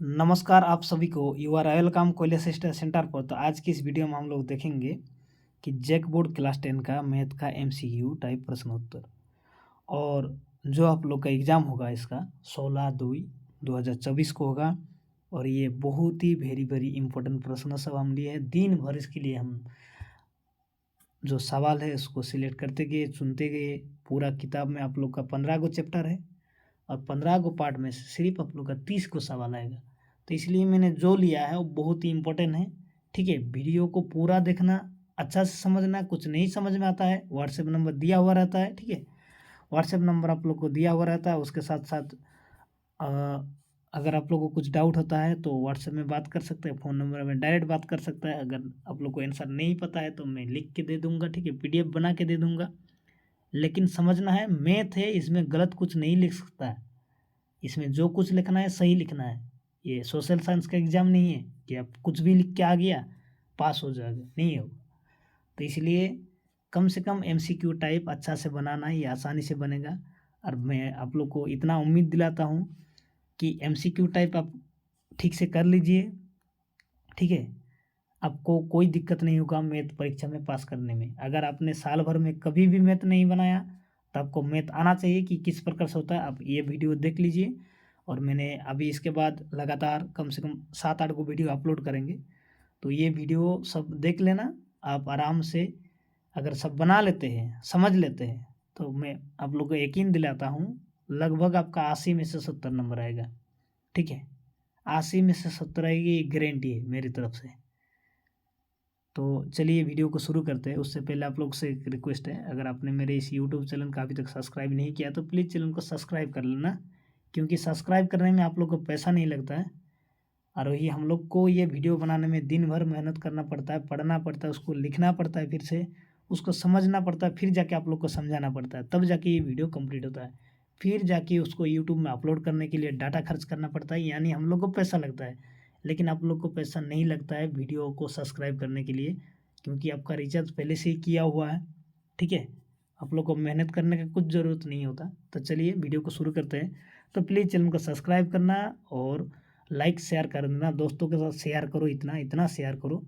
नमस्कार आप सभी को। यू आर वेलकम कोयले सिस्टर सेंटर पर। तो आज की इस वीडियो में हम लोग देखेंगे कि जैक बोर्ड क्लास 10 का मैथ का एमसीक्यू टाइप प्रश्न उत्तर और जो आप लोग का एग्ज़ाम होगा इसका 16/2/2024 को होगा। और ये बहुत ही वेरी वेरी इंपॉर्टेंट प्रश्न सब हम लिए हैं। दिन भर इसके लिए हम जो सवाल है उसको सिलेक्ट करते गए, चुनते गए। पूरा किताब में आप लोग का 15 गो चैप्टर है और 15 गो पार्ट में से सिर्फ आप लोग का 30 को सवाल आएगा। तो इसलिए मैंने जो लिया है वो बहुत ही इंपॉर्टेंट है। ठीक है, वीडियो को पूरा देखना, अच्छा से समझना। कुछ नहीं समझ में आता है व्हाट्सएप नंबर दिया हुआ रहता है। ठीक है, व्हाट्सएप नंबर आप लोग को दिया हुआ रहता है। उसके साथ साथ अगर आप लोग को कुछ डाउट होता है तो व्हाट्सएप में बात कर सकते हैं, फ़ोन नंबर में डायरेक्ट बात कर सकता है। अगर आप लोग को आंसर नहीं पता है तो मैं लिख के दे दूँगा। ठीक है, पीडीएफ बना के दे दूँगा। लेकिन समझना है, मैथ है, इसमें गलत कुछ नहीं लिख सकता है। इसमें जो कुछ लिखना है सही लिखना है। ये सोशल साइंस का एग्ज़ाम नहीं है कि आप कुछ भी लिख के आ गया पास हो जाएगा, नहीं होगा। तो इसलिए कम से कम एमसीक्यू टाइप अच्छा से बनाना, ये आसानी से बनेगा। और मैं आप लोग को इतना उम्मीद दिलाता हूँ कि एमसीक्यू टाइप आप ठीक से कर लीजिए। ठीक है, आपको कोई दिक्कत नहीं होगा मैथ परीक्षा में पास करने में। अगर आपने साल भर में कभी भी मैथ नहीं बनाया तो आपको मैथ आना चाहिए कि किस प्रकार से होता है। आप ये वीडियो देख लीजिए। और मैंने अभी इसके बाद लगातार कम से कम 7-8 को वीडियो अपलोड करेंगे। तो ये वीडियो सब देख लेना आप आराम से। अगर सब बना लेते हैं, समझ लेते हैं, तो मैं आप लोग को यकीन दिलाता हूँ लगभग आपका 80 में से 70 नंबर आएगा। ठीक है, 80 में से 70 आएगी, गारंटी है मेरी तरफ से। तो चलिए वीडियो को शुरू करते हैं। उससे पहले आप लोग से एक रिक्वेस्ट है, अगर आपने मेरे इस यूट्यूब चैनल का अभी तक सब्सक्राइब नहीं किया तो प्लीज़ चैनल को सब्सक्राइब कर लेना, क्योंकि सब्सक्राइब करने में आप लोग को पैसा नहीं लगता है। और वही हम लोग को ये वीडियो बनाने में दिन भर मेहनत करना पड़ता है, पढ़ना पड़ता है, उसको लिखना पड़ता है, फिर से उसको समझना पड़ता है, फिर जाके आप लोग को समझाना पड़ता है, तब जाके ये वीडियो कंप्लीट होता है। फिर जाके उसको यूट्यूब में अपलोड करने के लिए डाटा खर्च करना पड़ता है, यानी हम लोग को पैसा लगता है। लेकिन आप लोग को पैसा नहीं लगता है वीडियो को सब्सक्राइब करने के लिए, क्योंकि आपका रिचार्ज पहले से ही किया हुआ है। ठीक है, आप लोग को मेहनत करने का कुछ ज़रूरत नहीं होता। तो चलिए वीडियो को शुरू करते हैं। तो प्लीज़ चैनल को सब्सक्राइब करना और लाइक शेयर कर देना, दोस्तों के साथ शेयर करो, इतना इतना शेयर करो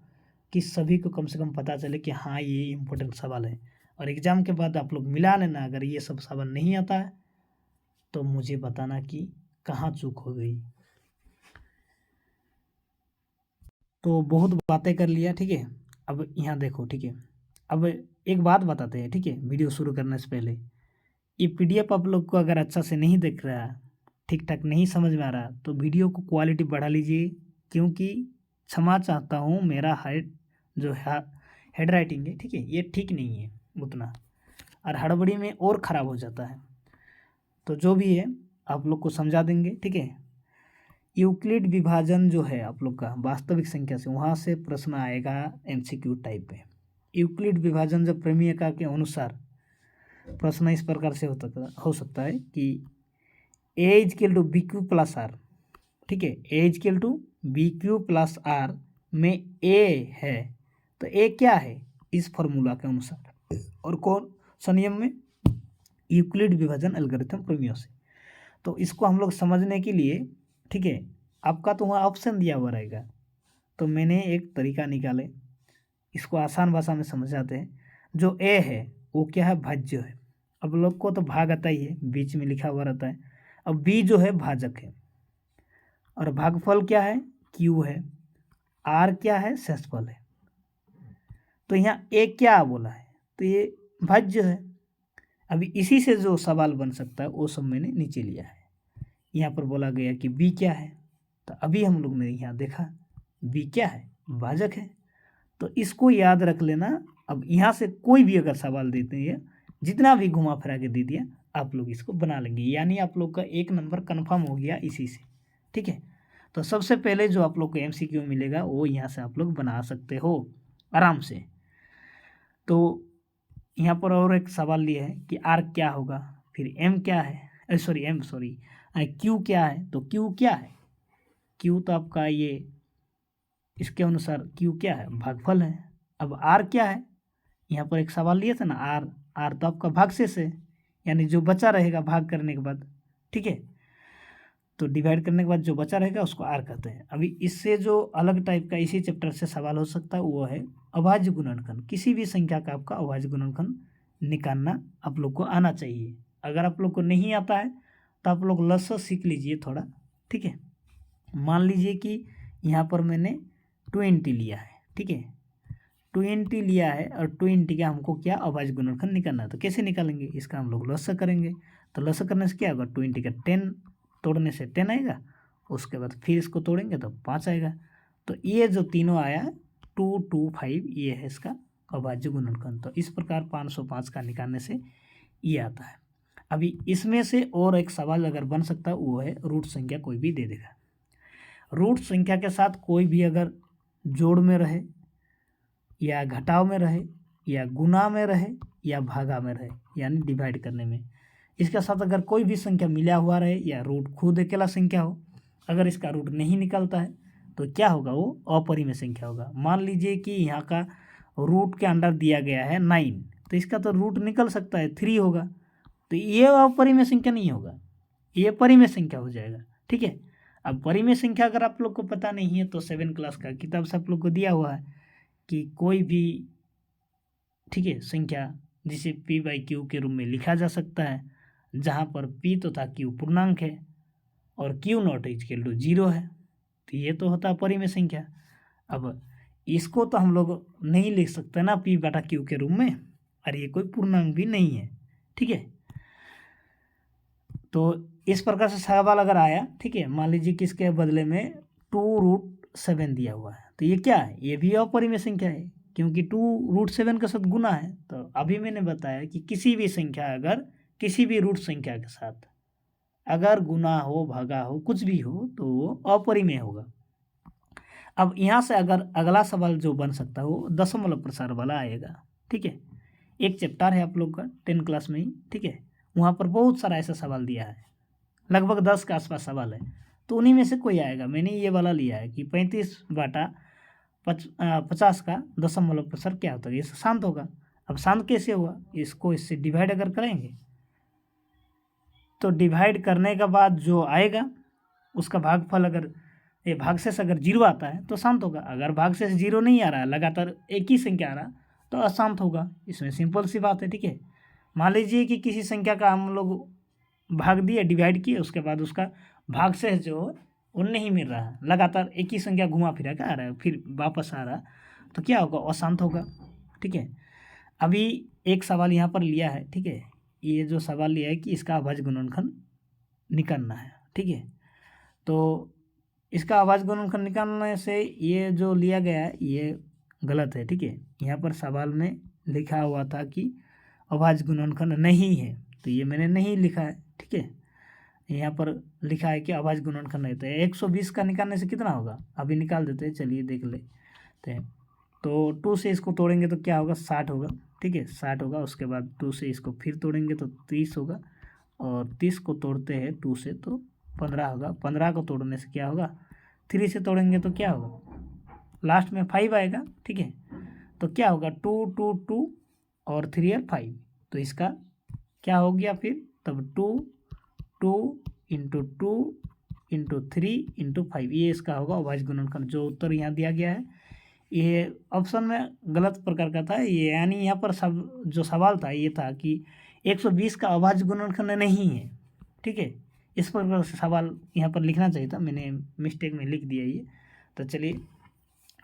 कि सभी को कम से कम पता चले कि हाँ ये इम्पोर्टेंट सवाल है। और एग्ज़ाम के बाद आप लोग मिला लेना, अगर ये सब सवाल नहीं आता है तो मुझे बताना कि कहाँ चूक हो गई। तो बहुत बातें कर लिया, ठीक है। अब यहाँ देखो, ठीक है। अब एक बात बताते हैं, ठीक है, वीडियो शुरू करने से पहले। ये पीडीएफ आप लोग को अगर अच्छा से नहीं दिख रहा है, ठीक ठाक नहीं समझ में आ रहा, तो वीडियो को क्वालिटी बढ़ा लीजिए। क्योंकि क्षमा चाहता हूँ, मेरा जो है हेड राइटिंग है, ठीक है, ये ठीक नहीं है उतना, और हड़बड़ी में और ख़राब हो जाता है। तो जो भी है आप लोग को समझा देंगे, ठीक है। यूक्लिड विभाजन जो है आप लोग का वास्तविक संख्या से, वहाँ से प्रश्न आएगा एमसीक्यू टाइप में। यूक्लिड विभाजन जब प्रमेय के अनुसार प्रश्न इस प्रकार से हो सकता है कि A equal to B Q plus R. ठीक है, A equal to B Q plus R में ए है, तो ए क्या है इस फॉर्मूला के अनुसार, और कौन सा नियम में, यूक्लिड विभाजन एल्गोरिथम प्रमेय से। तो इसको हम लोग समझने के लिए, ठीक है, आपका तो वहाँ ऑप्शन दिया हुआ रहेगा, तो मैंने एक तरीका निकाले, इसको आसान भाषा में समझाते हैं। जो ए है वो क्या है, भाज्य है। अब लोग को तो भाग आता ही है, बीच में लिखा हुआ रहता है। अब बी जो है भाजक है, और भागफल क्या है, क्यू है। आर क्या है, शेषफल है। तो यहाँ ए क्या बोला है, तो ये भाज्य है। अभी इसी से जो सवाल बन सकता है वो सब मैंने नीचे लिया है। यहाँ पर बोला गया कि बी क्या है, तो अभी हम लोग ने यहाँ देखा बी क्या है, भाजक है। तो इसको याद रख लेना। अब यहाँ से कोई भी अगर सवाल देते हैं, जितना भी घुमा फिरा के दे दिया, आप लोग इसको बना लेंगे, यानी आप लोग का 1 नंबर कन्फर्म हो गया इसी से। ठीक है, तो सबसे पहले जो आप लोग को एमसीक्यू मिलेगा वो यहाँ से आप लोग बना सकते हो आराम से। तो यहाँ पर और एक सवाल लिया है कि आर क्या होगा, फिर एम क्या है, सॉरी क्यू क्या है। तो क्यू क्या है, क्यू तो आपका ये, इसके अनुसार क्यू क्या है, भागफल है। अब आर क्या है, यहाँ पर एक सवाल लिया था ना, आर आर तो आपका भागशेष है, यानी जो बचा रहेगा भाग करने के बाद। ठीक है, तो डिवाइड करने के बाद जो बचा रहेगा उसको आर कहते हैं। अभी इससे जो अलग टाइप का इसी चैप्टर से सवाल हो सकता है वो है अभाज्य गुणनखंड। किसी भी संख्या का आपका अभाज्य गुणनखंड निकालना आप लोग को आना चाहिए। अगर आप लोग को नहीं आता है तो आप लोग लसा सीख लीजिए थोड़ा, ठीक है। मान लीजिए कि यहाँ पर मैंने 20 लिया है, ठीक है, 20 लिया है और 20 का हमको क्या अभाज्य गुणनखंड निकालना है। तो कैसे निकालेंगे, इसका हम लोग लसा करेंगे। तो लसा करने से क्या होगा, 20 का 10 तोड़ने से 10 आएगा, उसके बाद फिर इसको तोड़ेंगे तो 5 आएगा। तो ये जो तीनों आया 2, 2, 5 ये है इसका अभाज्य गुणनखंड। तो इस प्रकार 505 का निकालने से ये आता है। अभी इसमें से और एक सवाल अगर बन सकता है वो है रूट संख्या कोई भी दे देगा। रूट संख्या के साथ कोई भी अगर जोड़ में रहे या घटाव में रहे या गुना में रहे या भागा में रहे यानी डिवाइड करने में, इसके साथ अगर कोई भी संख्या मिला हुआ रहे या रूट खुद अकेला संख्या हो, अगर इसका रूट नहीं निकलता है तो क्या होगा, वो अपरिमेय संख्या होगा। मान लीजिए कि यहाँ का रूट के अंडर दिया गया है 9, तो इसका तो रूट निकल सकता है 3 होगा, तो ये अपरिमेय संख्या नहीं होगा, ये परिमेय संख्या हो जाएगा, ठीक है। अब परिमेय संख्या अगर आप लोग को पता नहीं है तो 7 क्लास का किताब से आप लोग को दिया हुआ है कि कोई भी, ठीक है, संख्या जिसे p/q के रूप में लिखा जा सकता है, जहाँ पर p तथा q पूर्णांक है और q नॉट इक्वल टू 0 है, तो ये तो होता है परिमेय संख्या। अब इसको तो हम लोग नहीं लिख सकते ना p/q के रूप में, और ये कोई पूर्णांक भी नहीं है, ठीक है। तो इस प्रकार से सवाल अगर आया, ठीक है, मान लीजिए कि इसके बदले में 2√7 दिया हुआ है, तो ये क्या है, ये भी अपरिमेय संख्या है क्योंकि 2√7 के साथ गुना है। तो अभी मैंने बताया कि किसी भी संख्या अगर किसी भी रूट संख्या के साथ अगर गुना हो, भागा हो, कुछ भी हो तो वो अपरिमेय होगा। अब यहाँ से अगर अगला सवाल जो बन सकता है वो दशमलव प्रसार वाला आएगा, ठीक है। एक चैप्टर है आप लोग का 10 क्लास में ही, ठीक है, वहाँ पर बहुत सारा ऐसा सवाल दिया है, लगभग 10 के आसपास सवाल है, तो उन्हीं में से कोई आएगा। मैंने ये वाला लिया है कि 35/50 का दशमलव प्रसार क्या होता है, ये शांत होगा। अब शांत कैसे हुआ, इसको इससे डिवाइड अगर करेंगे तो डिवाइड करने के बाद जो आएगा उसका भागफल अगर ये भागशेष अगर 0 आता है तो शांत होगा। अगर भागशेष 0 नहीं आ रहा है, लगातार एक ही संख्या आ रहा तो अशांत होगा। इसमें सिंपल सी बात है, ठीक है। मान लीजिए कि किसी संख्या का हम लोग भाग दिए, डिवाइड किए, उसके बाद उसका भागशेष जो वो नहीं मिल रहा है, लगातार एक ही संख्या घुमा फिरा के आ रहा है, फिर वापस आ रहा, तो क्या होगा, अशांत होगा, ठीक है। अभी एक सवाल यहाँ पर लिया है, ठीक है, ये जो सवाल लिया है कि इसका अभाज्य गुणनखंड निकालना है, ठीक है। तो इसका अभाज्य गुणनखंड निकालने से ये जो लिया गया है ये गलत है, ठीक है। यहाँ पर सवाल में लिखा हुआ था कि अभाज्य गुणनखंड नहीं है, तो ये मैंने नहीं लिखा है, ठीक है। यहाँ पर लिखा है कि अभाज्य गुणनखंड नहीं, तो 120 का निकालने से कितना होगा, अभी निकाल देते हैं, चलिए देख लेते हैं। तो 2 से इसको तोड़ेंगे तो क्या होगा, 60 होगा, ठीक है, 60 होगा। उसके बाद 2 से इसको फिर तोड़ेंगे तो 30 होगा, और 30 को तोड़ते हैं 2 से तो 15 होगा। 15 को तोड़ने से क्या होगा, 3 से तोड़ेंगे तो क्या होगा, लास्ट में 5 आएगा, ठीक है। तो क्या होगा, 2, 2, 2 और 3 और 5, तो इसका क्या हो गया फिर, तब 2, 2 इंटू 2 इंटू 3 इंटू 5, ये इसका होगा अभाज्य गुणनखंड। जो उत्तर यहाँ दिया गया है ये ऑप्शन में गलत प्रकार का था ये, यानी यहाँ पर सब जो सवाल था ये था कि 120 का अभाज्य गुणनखंड नहीं है, ठीक है। इस प्रकार से सवाल यहाँ पर लिखना चाहिए था, मैंने मिस्टेक में लिख दिया ये। तो चलिए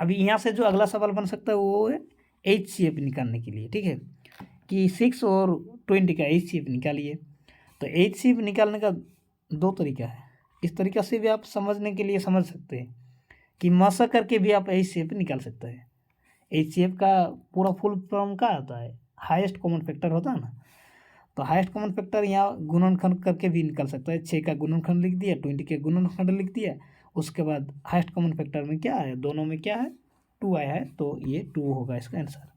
अभी यहाँ से जो अगला सवाल बन सकता है वो है HCF निकालने के लिए, ठीक है, कि 6 और 20 का HCF निकालिए। तो HCF निकालने का 2 तरीका है, इस तरीका से भी आप समझने के लिए समझ सकते हैं कि मसा करके भी आप HCF निकाल सकते हैं। HCF का पूरा फुल फॉर्म क्या आता है, हाईएस्ट कॉमन फैक्टर होता है ना, तो हाईएस्ट कॉमन फैक्टर यहाँ गुणनखंड करके भी निकल सकता है। 6 का गुणनखंड लिख दिया, 20 के गुणनखंड लिख दिया, उसके बाद हाईएस्ट कॉमन फैक्टर में क्या है, दोनों में क्या है, 2 आया है, तो ये 2 होगा इसका आंसर।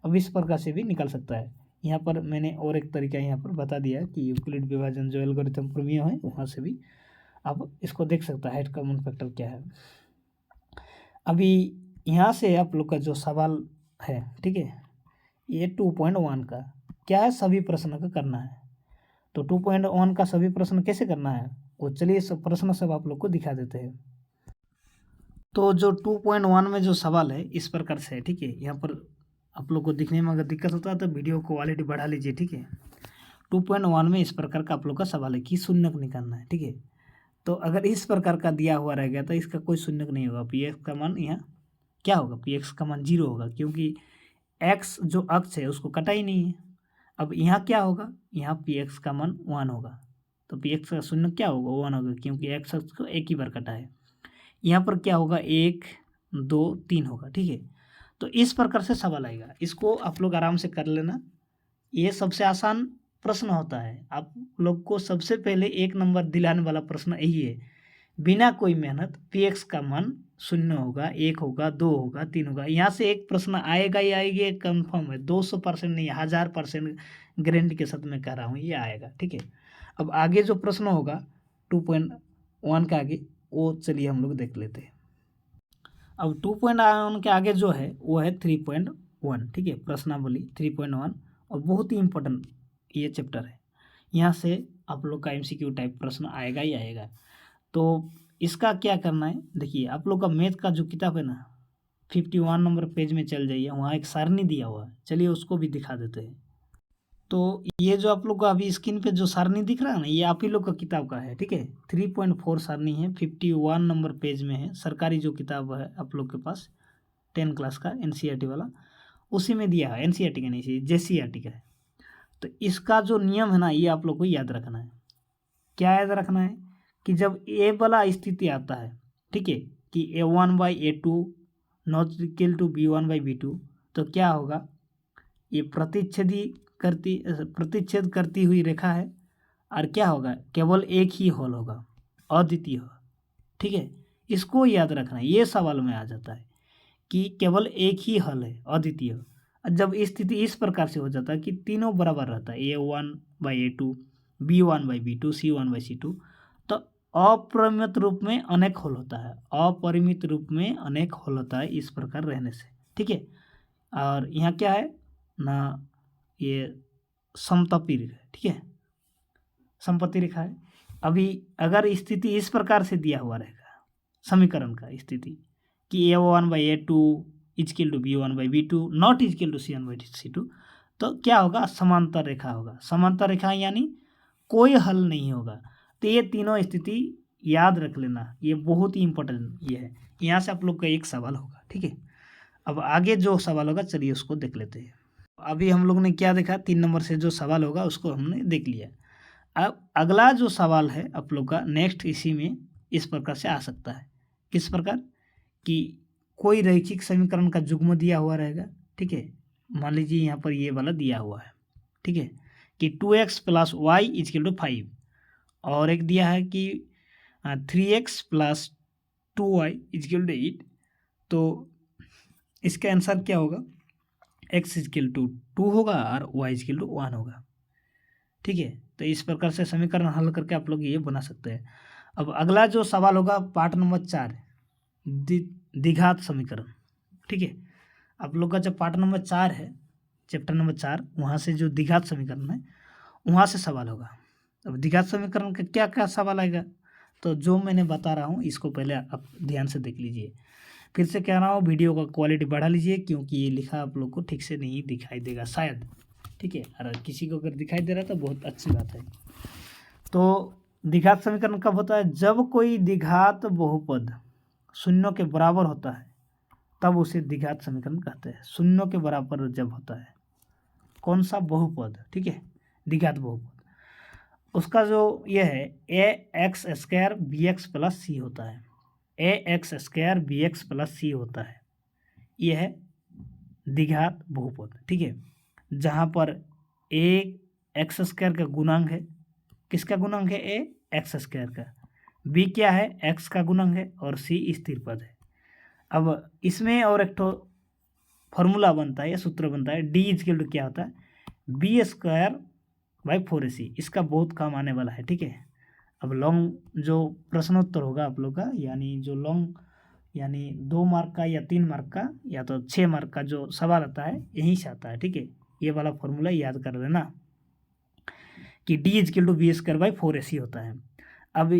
अब इस प्रकार से भी निकल सकता है। यहाँ पर मैंने और एक तरीका यहाँ पर बता दिया कि यूक्लिड विभाजन जो एल्गोरिथम प्रमेय है वहाँ से भी आप इसको देख सकते हैं हाईएस्ट कॉमन फैक्टर क्या है। अभी यहाँ से आप लोग का जो सवाल है, ठीक है, ये 2.1 का क्या है, सभी प्रश्न का करना है। तो 2.1 का सभी प्रश्न कैसे करना है, वो चलिए सब प्रश्न सब आप लोग को दिखा देते हैं। तो जो 2.1 में जो सवाल है इस प्रकार से है, ठीक है। यहाँ पर आप लोग को दिखने में अगर दिक्कत होता है तो वीडियो को क्वालिटी बढ़ा लीजिए, ठीक है। 2.1 में इस प्रकार का आप लोग का सवाल है कि शून्यक निकालना है, ठीक है। तो अगर इस प्रकार का दिया हुआ रह गया तो इसका कोई शून्यक नहीं होगा। पी एक्स का मान यहाँ क्या होगा, पी एक्स का मान 0 होगा, क्योंकि एक्स जो अक्ष है उसको कटा ही नहीं है। अब यहाँ क्या होगा, यहाँ पी एक्स का मान 1 होगा, तो पी एक्स का शून्य क्या होगा, 1 होगा, क्योंकि एक्स अक्ष को एक ही बार कटा है। यहाँ पर क्या होगा, 1 2 3 होगा, ठीक है। तो इस प्रकार से सवाल आएगा, इसको आप लोग आराम से कर लेना। ये सबसे आसान प्रश्न होता है, आप लोग को सबसे पहले 1 नंबर दिलाने वाला प्रश्न यही है। बिना कोई मेहनत पी एक्स का मान 0 होगा, 1 होगा, 2 होगा, 3 होगा। यहाँ से एक प्रश्न आएगा ही आएगी, एक कन्फर्म है, 200% नहीं, 1000% गारंटी के साथ मैं कह रहा हूँ ये आएगा, ठीक है। अब आगे जो प्रश्न होगा 2.1 का आगे, वो चलिए हम लोग देख लेते हैं। अब 2.1 के आगे जो है वो है 3.1, ठीक है, प्रश्नावली 3.1, और बहुत ही इम्पोर्टेंट ये चैप्टर है। यहाँ से आप लोग का MCQ टाइप प्रश्न आएगा ही आएगा। तो इसका क्या करना है, देखिए आप लोग का मैथ का जो किताब है ना, 51 नंबर पेज में चल जाइए, वहाँ एक सारणी दिया हुआ है, चलिए उसको भी दिखा देते हैं। तो ये जो आप लोग का अभी स्क्रीन पे जो सारणी दिख रहा है ना, ये आप ही लोग का किताब का है, ठीक है। 3.4 सारणी है, 51 नंबर पेज में है, सरकारी जो किताब है आप लोग के पास 10 क्लास का NCERT वाला, उसी में दिया है। NCERT का नहीं, JCERT का है। तो इसका जो नियम है ना, ये आप लोग को याद रखना है। क्या याद रखना है कि जब ए वाला स्थिति आता है, ठीक है, कि A1/A2 not equal to B1/B2, तो क्या होगा, ये प्रतिच्छेद करती हुई रेखा है, और क्या होगा, केवल एक ही होल होगा, अद्वितीय, ठीक है। इसको याद रखना है, ये सवाल में आ जाता है कि केवल एक ही हल है, अद्वितीय। जब स्थिति इस प्रकार से हो जाता है कि तीनों बराबर रहता है, A1/A2, B1/B2, C1/C2, तो अपरिमित रूप में अनेक होल होता है, अपरिमित रूप में अनेक होल होता है इस प्रकार रहने से, ठीक है। और यहाँ क्या है ना, ये समतापी रेखा है, ठीक है, समपति रेखा है। अभी अगर स्थिति इस प्रकार से दिया हुआ रहेगा समीकरण का स्थिति कि A1/A2 is equal to B1/B2 not is equal to C1/C2, तो क्या होगा, समांतर रेखा होगा। समांतर रेखा यानी कोई हल नहीं होगा। तो ये तीनों स्थिति याद रख लेना, ये बहुत ही इंपॉर्टेंट ये है। यहाँ से आप लोग का एक सवाल होगा, ठीक है। अब आगे जो सवाल होगा चलिए उसको देख लेते हैं। अभी हम लोग ने क्या देखा, 3 नंबर से जो सवाल होगा उसको हमने देख लिया। अब अगला जो सवाल है आप लोग का नेक्स्ट इसी में इस प्रकार से आ सकता है। किस प्रकार कि कोई रैखिक समीकरण का युग्म दिया हुआ रहेगा, ठीक है। मान लीजिए यहाँ पर ये वाला दिया हुआ है, ठीक है, कि 2x + y = 5, और एक दिया है कि 3x + 2y = 8। तो इसका आंसर क्या होगा, x = 2 होगा और y = 1 होगा, ठीक है। तो इस प्रकार से समीकरण हल करके आप लोग ये बना सकते हैं। अब अगला जो सवाल होगा पार्ट नंबर 4, द्विघात समीकरण, ठीक है। आप लोग का जब पार्ट नंबर 4 है, चैप्टर नंबर 4, वहाँ से जो द्विघात समीकरण है वहाँ से सवाल होगा। अब द्विघात समीकरण का क्या क्या सवाल आएगा, तो जो मैंने बता रहा हूँ इसको पहले आप ध्यान से देख लीजिए। फिर से कह रहा हूँ वीडियो का क्वालिटी बढ़ा लीजिए, क्योंकि ये लिखा आप लोग को ठीक से नहीं दिखाई देगा शायद, ठीक है। और किसी को अगर दिखाई दे रहा है तो बहुत अच्छी बात है। तो द्विघात समीकरण कब होता है, जब कोई द्विघात बहुपद शून्यों के बराबर होता है तब उसे द्विघात समीकरण कहते हैं। शून्यों के बराबर जब होता है कौन सा बहुपद, ठीक है, द्विघात बहुपद, उसका जो ये है ax² bx + c होता है, ax² bx + c होता है, ये है द्विघात बहुपद, ठीक है। जहाँ पर a x² का गुणांक है, किसका गुणांक है, a x² का, b क्या है, x का गुणांक है, और c स्थिर पद है। अब इसमें और एक तो फॉर्मूला बनता है या सूत्र बनता है, d = क्या होता है, b²/4ac, इसका बहुत काम आने वाला है, ठीक है। अब लॉन्ग जो प्रश्नोत्तर होगा आप लोग का, यानी जो लॉन्ग यानी 2 मार्क का या 3 मार्क का या तो 6 मार्क का जो सवाल आता है यहीं से आता है, ठीक है। ये वाला फॉर्मूला याद कर लेना कि d = b²/4ac होता है। अब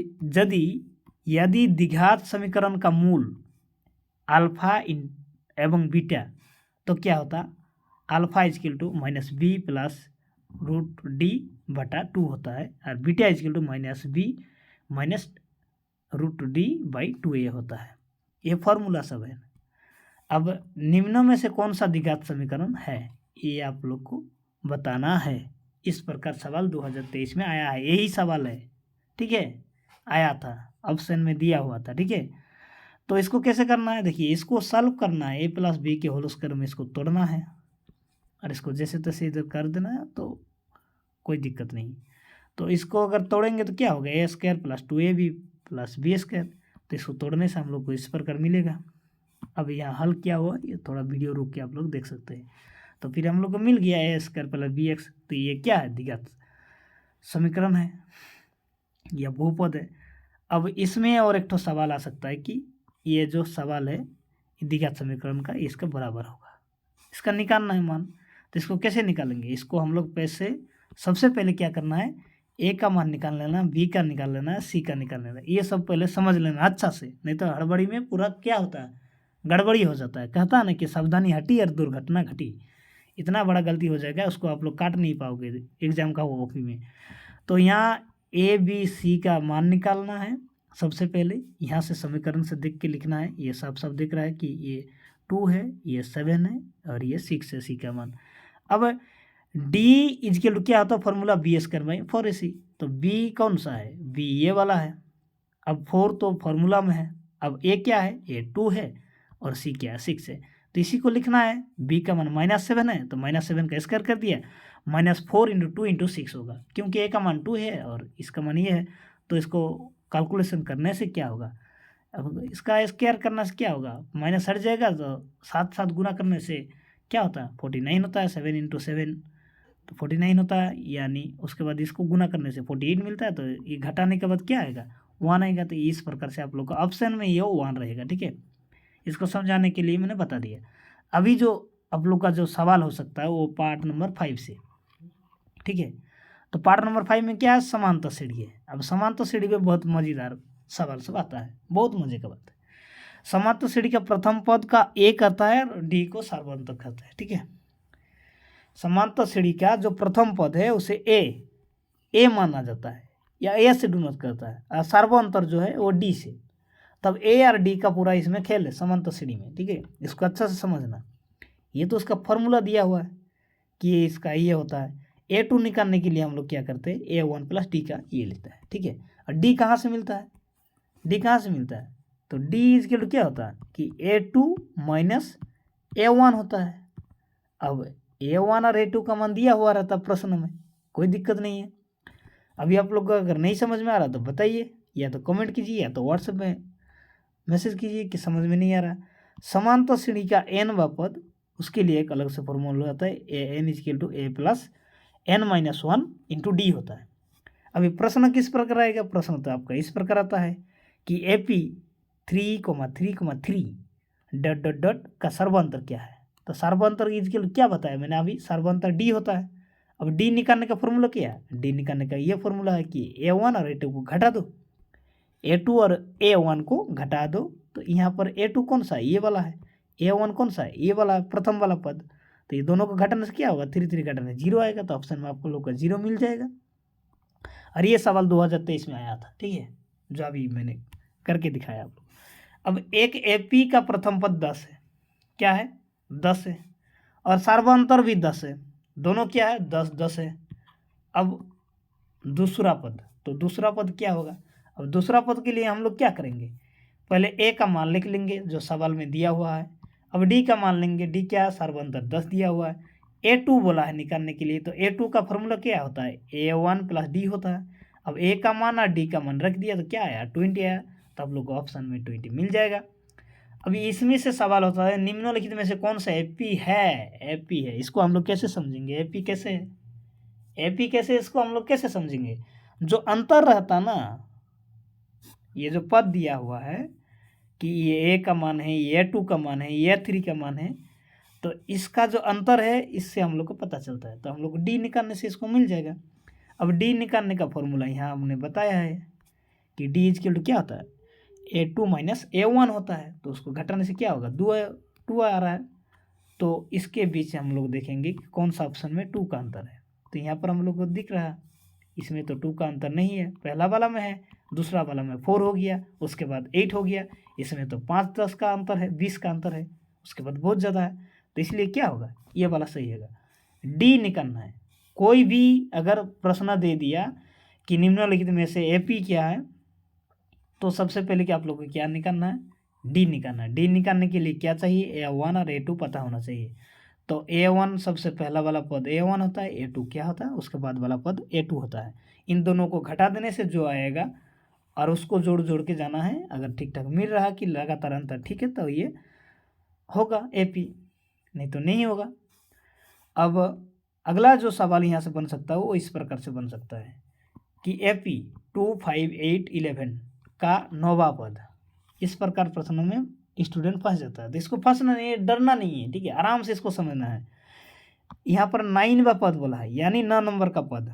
यदि द्विघात समीकरण का मूल अल्फा एवं बीटा, तो क्या होता, alpha is equal to minus B plus root D बटा 2 होता है, और beta is equal to minus B minus root D by 2a होता है। ये फॉर्मूला सब है। अब निम्नों में से कौन सा द्विघात समीकरण है, ये आप लोग को बताना है। इस प्रकार सवाल 2023 में आया है, यही सवाल है, ठीक है, आया था, ऑप्शन में दिया हुआ था, ठीक है। तो इसको कैसे करना है, देखिए इसको सॉल्व करना है, a प्लस बी के होल स्क्वायर में इसको तोड़ना है, और इसको जैसे तैसे इधर कर देना है, तो कोई दिक्कत नहीं। तो इसको अगर तोड़ेंगे तो क्या होगा, a स्क्वायर प्लस 2ab प्लस बी स्क्वायर, तो इसको तोड़ने से हम लोग को इस प्रकार मिलेगा। अब यहाँ हल क्या हुआ, ये थोड़ा वीडियो रोक के आप लोग देख सकते हैं। तो फिर हम लोग को मिल गया a square plus B X, तो ये क्या है, द्विघात समीकरण है, यह बहुपद है। अब इसमें और एक तो सवाल आ सकता है कि ये जो सवाल है द्विघात समीकरण का, इसका बराबर होगा, इसका निकालना है मान। तो इसको कैसे निकालेंगे, इसको हम लोग सबसे पहले क्या करना है, ए का मान निकाल लेना, बी का निकाल लेना है, सी का निकाल लेना, ये सब पहले समझ लेना अच्छा से, नहीं तो हड़बड़ी में पूरा क्या होता है, गड़बड़ी हो जाता है। कहता है ना कि सावधानी हटी और दुर्घटना घटी, इतना बड़ा गलती हो जाएगा, उसको आप लोग काट नहीं पाओगे एग्जाम का वो कॉपी में। तो यहाँ ए बी सी का मान निकालना है सबसे पहले, यहाँ से समीकरण से देख के लिखना है। ये साफ साफ दिख रहा है कि ये 2 है, ये 7 है, और ये 6 है सी का मान। अब डी इजकल टू क्या होता है, formula B square by 4ac, तो बी कौन सा है, बी ये वाला है। अब 4 तो फॉर्मूला में है, अब ए क्या है, ए 2 है, और सी क्या है, 6 है। तो इसी को लिखना है, बी का मान -7 है, तो -7 का स्क्वायर कर दिया, -4 × 2 × 6 होगा, क्योंकि ए का मान 2 है और इसका मान ये है। तो इसको कैलकुलेशन करने से क्या होगा, अब इसका स्क्वायर करने से क्या होगा, माइनस हट जाएगा, तो 7 गुना करने से क्या होता है, 49 होता है, 7 × 7 तो 49 होता है, यानी उसके बाद इसको गुना करने से 48 मिलता है, तो ये घटाने के बाद क्या आएगा, 1 आएगा। तो इस प्रकार से आप लोग का ऑप्शन में ये 1 रहेगा, ठीक है। इसको समझाने के लिए मैंने बता दिया। अभी जो आप लोग का जो सवाल हो सकता है वो पार्ट नंबर 5 से, ठीक है। तो पार्ट नंबर 5 में क्या है, समांतर श्रेणी है। अब समांतर श्रेणी में बहुत मज़ेदार सवाल सब आता है, बहुत मजे का बात है। समांतर श्रेणी का प्रथम पद का ए करता है और डी को सार्वंतर कहता है, ठीक है। समांतर श्रेणी का जो प्रथम पद है उसे ए माना जाता है, या ए से डिनोट करता है, और सार्वंतर जो है वो डी से। तब ए और डी का पूरा इसमें खेल है समांतर श्रेणी में, ठीक है। इसको अच्छा से समझना। ये तो उसका फॉर्मूला दिया हुआ है कि ये इसका ये होता है। A2 निकालने के लिए हम लोग क्या करते हैं, A1 + D का ये लेता है, ठीक है। और D कहाँ से मिलता है, D कहाँ से मिलता है, तो D इजकल टू क्या होता है कि A2 - A1 होता है। अब A1 और A2 का मान दिया हुआ रहता है प्रश्न में, कोई दिक्कत नहीं है। अभी आप लोग को अगर नहीं समझ में आ रहा तो बताइए, या तो कमेंट कीजिए या तो व्हाट्सएप में मैसेज कीजिए कि समझ में नहीं आ रहा। समांतर श्रेणी का n पद, उसके लिए एक अलग से फॉर्मूला होता है, an is equal to A + n - 1 × D होता है। अभी प्रश्न किस प्रकार आएगा, प्रश्न तो आपका इस प्रकार आता है कि AP 3,3,3 ... का सर्वांतर क्या है। तो सर्वांतर इजकल क्या बताया मैंने अभी, सर्वांतर D होता है। अब D निकालने का फॉर्मूला क्या है, D निकालने का ये फॉर्मूला है कि A1 और A2 को घटा दो, A2 और A1 को घटा दो। तो यहाँ पर A2 कौन सा है, ये वाला है, A1 कौन सा है, ये वाला प्रथम वाला पद। तो ये दोनों को घटाने से क्या होगा, 3 घटाने 0 आएगा, तो ऑप्शन में आपको लोग का 0 मिल जाएगा। और ये सवाल 2023 में आया था, ठीक है, जो अभी मैंने करके दिखाया आप लोग। अब एक AP का प्रथम पद 10 है, क्या है, 10 है, और सार्वंतर भी 10 है, दोनों क्या है, 10 है। अब दूसरा पद, तो दूसरा पद क्या होगा, अब दूसरा पद के लिए हम लोग क्या करेंगे, पहले A का मान लिख लेंगे जो सवाल में दिया हुआ है। अब D का मान लेंगे, D क्या है, सर्वांतर 10 दिया हुआ है। A2 बोला है निकालने के लिए, तो A2 का फॉर्मूला क्या होता है, A1 + D होता है। अब A का मान और D का मान रख दिया तो क्या आया, 20 आया, तो आप लोग को ऑप्शन में 20 मिल जाएगा। अभी इसमें से सवाल होता है निम्नलिखित में से कौन सा AP है, इसको हम लोग कैसे समझेंगे, AP कैसे, इसको हम लोग कैसे समझेंगे। जो अंतर रहता ना, ये जो पद दिया हुआ है कि ये A का मान है, ये A2 का मान है, ये A3 का मान है, तो इसका जो अंतर है इससे हम लोग को पता चलता है। तो हम लोग को D निकालने से इसको मिल जाएगा। अब D निकालने का फॉर्मूला यहाँ हमने बताया है कि डी इज इक्वल टू क्या होता है, A2 माइनस A1 होता है। तो उसको घटाने से क्या होगा, 2 आ रहा है। तो इसके बीच हम लोग देखेंगे कि कौन सा ऑप्शन में 2 का अंतर है। तो यहाँ पर हम लोग को दिख रहा है, इसमें तो 2 का अंतर नहीं है, पहला वाला में है, दूसरा वाला में 4 हो गया, उसके बाद 8 हो गया। इसमें तो 5-10 का अंतर है, 20 का अंतर है, उसके बाद बहुत ज़्यादा है। तो इसलिए क्या होगा, ये वाला सही होगा, डी निकालना है। कोई भी अगर प्रश्न दे दिया कि निम्नलिखित में से AP क्या है, तो सबसे पहले कि आप लोगों को क्या निकालना है, डी निकालना है। डी निकालने के लिए क्या चाहिए, A1 और A2 पता होना चाहिए। तो A1 सबसे पहला वाला पद A1 होता है, A2 क्या होता है, उसके बाद वाला पद A2 होता है। इन दोनों को घटा देने से जो आएगा और उसको जोड़ जोड़ के जाना है। अगर ठीक ठाक मिल रहा कि लगातार अंतर ठीक है, तो ये होगा AP, नहीं तो नहीं होगा। अब अगला जो सवाल यहाँ से बन सकता है वो इस प्रकार से बन सकता है कि AP 2, 5, 8, 11 का 9वां पद। इस प्रकार प्रश्नों में स्टूडेंट फंस जाता है। तो इसको फंसना नहीं है, डरना नहीं है, ठीक है, आराम से इसको समझना है। यहाँ पर 9वां पद बोला है, यानी 9 नंबर का पद।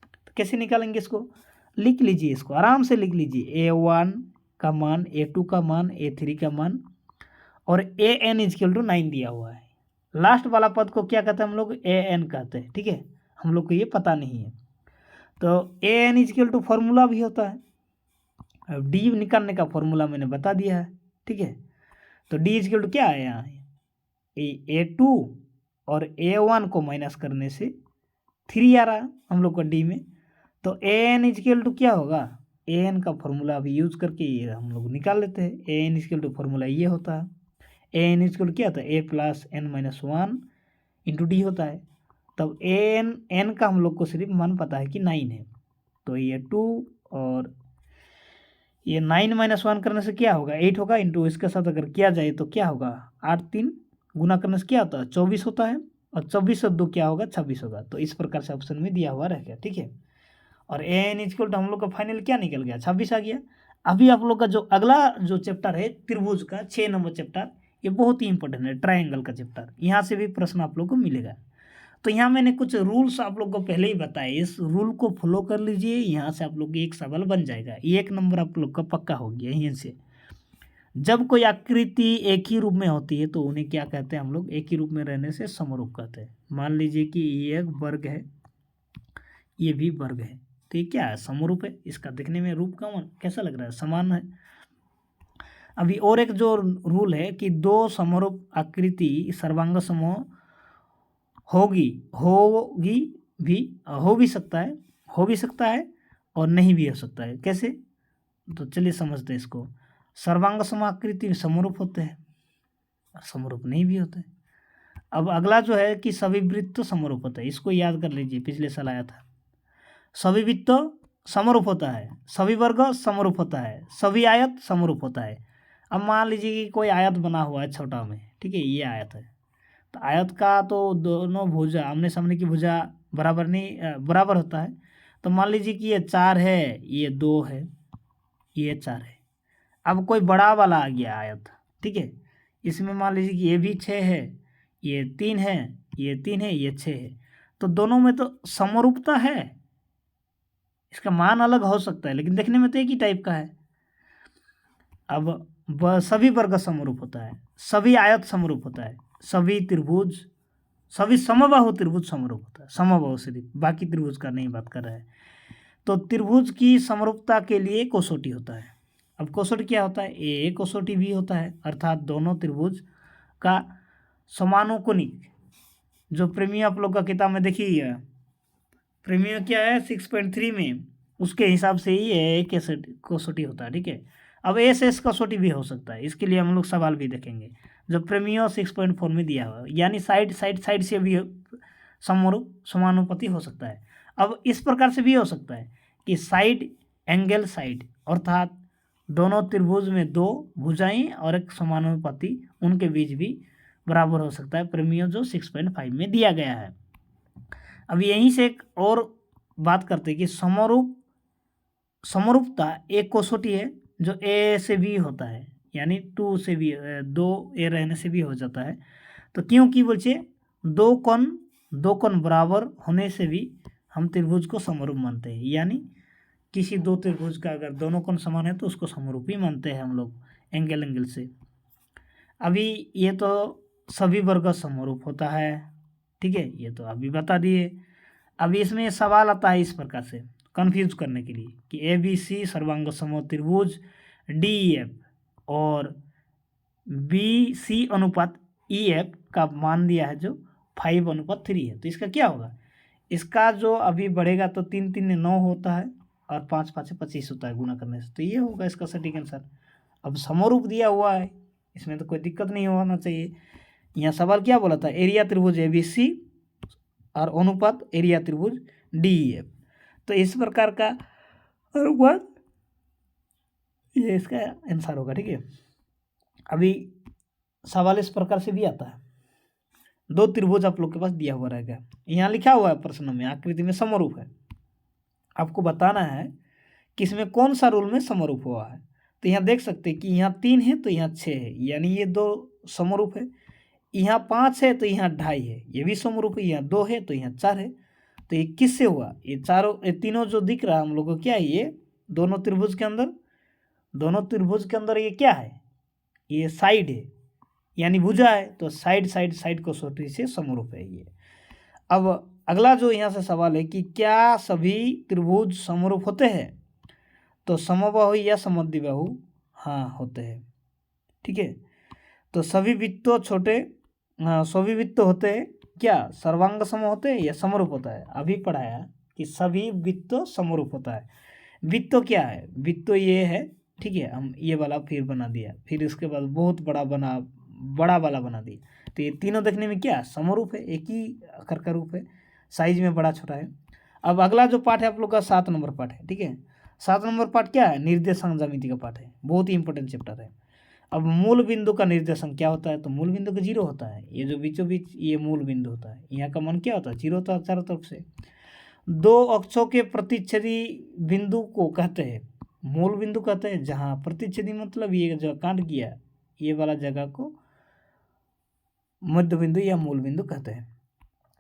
तो कैसे निकालेंगे इसको, लिख लीजिए, इसको आराम से लिख लीजिए। A1 का मान, A2 का मान, A3 का मान और AN इज इक्वल टू 9 दिया हुआ है। लास्ट वाला पद को क्या कहते हैं हम लोग, AN कहते हैं, ठीक है, हम लोग को ये पता नहीं है। तो AN is equal to formula भी होता है। अब डी निकालने का फॉर्मूला मैंने बता दिया है, ठीक है। तो डी इज इक्वल टू क्या है, यहाँ A2 और A1 को माइनस करने से 3 आ रहा हम लोग का डी में। तो AN इज इक्वल टू क्या होगा, AN का फॉर्मूला अभी यूज करके ये हम लोग निकाल लेते हैं। AN is equal to formula ये होता है, AN इज इक्वल टू क्या होता है, A plus N minus 1 into D होता है। तब N का हम लोग को सिर्फ मान पता है कि 9 है। तो ये 2 और ये 9 माइनस 1 करने से क्या होगा, 8 होगा, इंटू इसके साथ अगर किया जाए तो क्या होगा, 8 3 गुना करने से क्या होता है, 24 होता है। और 24 और 2 क्या होगा, 26 होगा। तो इस प्रकार से ऑप्शन में दिया हुआ रह गया, ठीक है। और AN इक्वल टू हम लोग का फाइनल क्या निकल गया, 26 आ गया। अभी आप लोग का जो अगला जो चैप्टर है त्रिभुज का 6 नंबर चैप्टर, ये बहुत ही इंपॉर्टेंट है, ट्रायंगल का चैप्टर। यहाँ से भी प्रश्न आप लोग को मिलेगा। तो यहाँ मैंने कुछ रूल्स आप लोग को पहले ही बताए, इस रूल को फॉलो कर लीजिए, यहाँ से आप लोग एक सवाल बन जाएगा, 1 नंबर आप लोग का पक्का हो गया यहीं से। जब कोई आकृति एक ही रूप में होती है तो उन्हें क्या कहते हैं हम लोग, एक ही रूप में रहने से समरूप कहते हैं। मान लीजिए कि ये एक वर्ग है, ये भी वर्ग है, तो ये क्या है, समरूप है। इसका दिखने में रूप का कैसा लग रहा है, समान है। अभी और एक जो रूल है कि दो समरूप आकृति सर्वांग समूह होगी होगी भी हो भी सकता है, हो भी सकता है और नहीं भी हो सकता है। कैसे, तो चलिए समझते हैं इसको। सर्वांग समाकृति समरूप होते हैं और समरूप नहीं भी होते हैं। अब अगला जो है कि सभी वृत्त समरूप होता है, इसको याद कर लीजिए, पिछले साल आया था। सभी वृत्त समरूप होता है, सभी वर्ग समरूप होता है, सभी आयत समरूप होता है। अब मान लीजिए कि कोई आयत बना हुआ है छोटा में, ठीक है, ये आयत है। तो आयत का तो दोनों भुजा, आमने सामने की भुजा बराबर नहीं, बराबर होता है। तो मान लीजिए कि ये 4 है, ये 2 है, ये 4 है। अब कोई बड़ा वाला आ गया आयत, ठीक है, इसमें मान लीजिए कि ये भी 6 है, ये 3 है, ये 3 है, ये 6 है। तो दोनों में तो समरूपता है, इसका मान अलग हो सकता है लेकिन देखने में तो एक ही टाइप का है। अब सभी वर्ग समरूप होता है, सभी आयत समरूप होता है, सभी त्रिभुज, सभी समबाहु त्रिभुज समरूप होता है। समबाहु सिर्फ, बाकी त्रिभुज का नहीं बात कर रहा है। तो त्रिभुज की समरूपता के लिए कसौटी होता है। अब कसौटी क्या होता है, ए कसौटी भी होता है, अर्थात दोनों त्रिभुज का समानुकोणिक, जो प्रेमी आप लोग का किताब में देखिए, प्रेमी क्या है 6.3 में, उसके हिसाब से ही ए कसौटी होता है, ठीक है। अब एस कसौटी भी हो सकता है, इसके लिए हम लोग सवाल भी देखेंगे जो प्रेमियो 6.4 में दिया हुआ है, यानी साइड से भी समानुपाती हो सकता है। अब इस प्रकार से भी हो सकता है कि साइड एंगल साइड, अर्थात दोनों त्रिभुज में 2 भुजाएं और एक समानुपाती, उनके बीच भी बराबर हो सकता है, प्रेमियो जो 6.5 में दिया गया है। अब यहीं से एक और बात करते हैं कि समरूपता एक कसौटी है जो ए से भी होता है, यानी 2 से भी, 2 ए रहने से भी हो जाता है। तो क्योंकि बोलिए दो कोण बराबर होने से भी हम त्रिभुज को समरूप मानते हैं, यानी किसी दो त्रिभुज का अगर दोनों कोण समान है तो उसको समरूपी मानते हैं हम लोग एंगल से। अभी ये तो सभी वर्ग समरूप होता है, ठीक है, ये तो अभी बता दिए। अभी इसमें सवाल आता है इस प्रकार से कंफ्यूज करने के लिए कि ABC सर्वांग समोह त्रिभुज DEF और BC अनुपात EF का मान दिया है जो 5:3 है, तो इसका क्या होगा? इसका जो अभी बढ़ेगा तो 3 3 9 होता है और 5 5 25 होता है गुना करने से, तो ये होगा इसका सटीक आंसर। अब समरूप दिया हुआ है, इसमें तो कोई दिक्कत नहीं होना चाहिए। यहाँ सवाल क्या बोला था? एरिया त्रिभुज ABC और अनुपात एरिया त्रिभुज DEF, तो इस प्रकार का अनुपात ये इसका आंसर होगा, ठीक है। अभी सवाल इस प्रकार से भी आता है, दो त्रिभुज आप लोग के पास दिया हुआ रहेगा, यहाँ लिखा हुआ है प्रश्न में आकृति में समरूप है, आपको बताना है कि इसमें कौन सा रूल में समरूप हुआ है। तो यहाँ देख सकते हैं कि यहाँ 3 है तो यहाँ 6 है, यानी ये 2 समरूप है। यहाँ 5 है तो यहाँ 2.5 है, ये भी समरूप है। यहाँ 2 है तो यहाँ 4 है, तो ये किससे हुआ? ये तीनों जो दिख रहा है हम लोग को क्या है? ये दोनों त्रिभुज के अंदर ये क्या है? ये साइड है, यानी भुजा है, तो साइड को सोटी से समरूप है ये। अब अगला जो यहाँ से सवाल है कि क्या सभी त्रिभुज समरूप होते हैं? तो समबाहु या समद्विबाहु? हाँ, होते हैं, ठीक है। तो सभी वृत्त होते हैं क्या? सर्वांग सम होते हैं या समरूप होता है? अभी पढ़ाया कि सभी वृत्त समरूप होता है। वृत्त क्या है? वृत्त ये है, ठीक है, हम ये वाला फिर बना दिया, फिर इसके बाद बहुत बड़ा वाला बना दिया, तो ये तीनों देखने में क्या समरूप है, एक ही आकार का रूप है, साइज में बड़ा छोटा है। अब अगला जो पाठ है आप लोग का 7 नंबर पाठ है, ठीक है। 7 नंबर पाठ क्या है? निर्देशांक ज्यामिति का पाठ है, बहुत ही इंपॉर्टेंट चैप्टर है। अब मूल बिंदु का निर्देशांक क्या होता है? तो मूल बिंदु का 0 होता है, ये जो बीचों बीच ये मूल बिंदु होता है, यहाँ का मान क्या होता है? 0 होता है चारों तरफ से। दो अक्षों के प्रतिच्छेदी बिंदु को कहते हैं मूल बिंदु कहते हैं, जहाँ प्रतिच्छेदी मतलब ये जो काट किया ये वाला जगह को मध्य बिंदु या मूल बिंदु कहते हैं।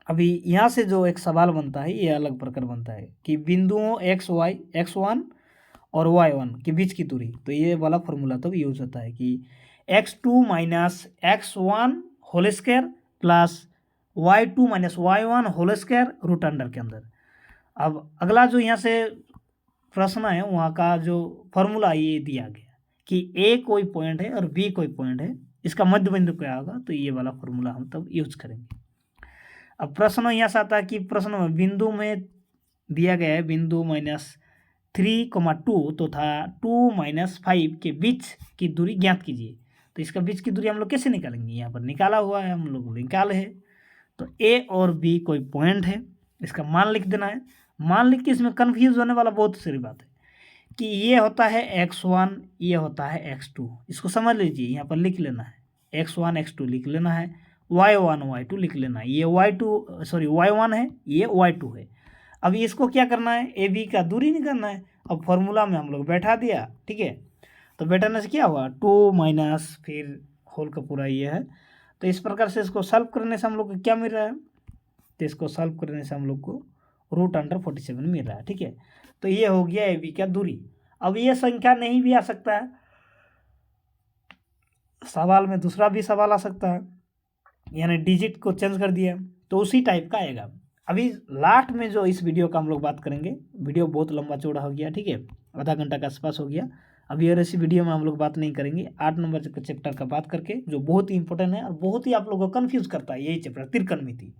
अभी यहाँ से जो एक सवाल बनता है ये अलग प्रकार बनता है कि बिंदुओं x1 और y1 के बीच की दूरी, तो ये वाला फॉर्मूला तब यूज होता है कि x2 minus x1 whole square plus y2 minus y1 whole square root under के अंदर। अब अगला जो यहाँ से प्रश्न है वहाँ का जो फॉर्मूला ये दिया गया कि A कोई पॉइंट है और B कोई पॉइंट है, इसका मध्य बिंदु क्या होगा? तो ये वाला फॉर्मूला हम तब यूज करेंगे। अब प्रश्न यहाँ से आता है कि प्रश्न में बिंदु में दिया गया है बिंदु -3, 2 तो था 2 - 5 के बीच की दूरी ज्ञात कीजिए। तो इसका बीच की दूरी हम लोग कैसे निकालेंगे? यहाँ पर निकाला हुआ है, हम लोग निकाले है। तो A और B कोई पॉइंट है, इसका मान लिख देना है। मान लिख के इसमें कन्फ्यूज होने वाला बहुत सारी बात है कि ये होता है x1, ये होता है x2, इसको समझ लीजिए, यहाँ पर लिख लेना है x1 x2 लिख लेना है, y1 y2 लिख लेना है, ये y1 है, ये y2 है। अब इसको क्या करना है? AB का दूरी निकालना है। अब फॉर्मूला में हम लोग बैठा दिया, ठीक है। तो बैठाने से क्या हुआ? 2 माइनस फिर होल का पूरा ये है, तो इस प्रकार से इसको सॉल्व करने से हम लोग को क्या मिल रहा है? तो इसको सॉल्व करने से हम लोग को √47 मिल रहा है, ठीक है। तो ये हो गया AB का दूरी। अब ये संख्या नहीं भी आ सकता है, सवाल में दूसरा भी सवाल आ सकता है, यानी डिजिट को चेंज कर दिया तो उसी टाइप का आएगा। अभी लास्ट में जो इस वीडियो का हम लोग बात करेंगे, वीडियो बहुत लंबा चौड़ा हो गया, ठीक है, आधा घंटा के आसपास हो गया। अभी और ऐसी वीडियो में हम लोग बात नहीं करेंगे। 8 नंबर के चैप्टर का बात करके जो बहुत ही इंपॉर्टेंट है और बहुत ही आप लोगों को कन्फ्यूज करता है, यही चैप्टर त्रिकोणमिति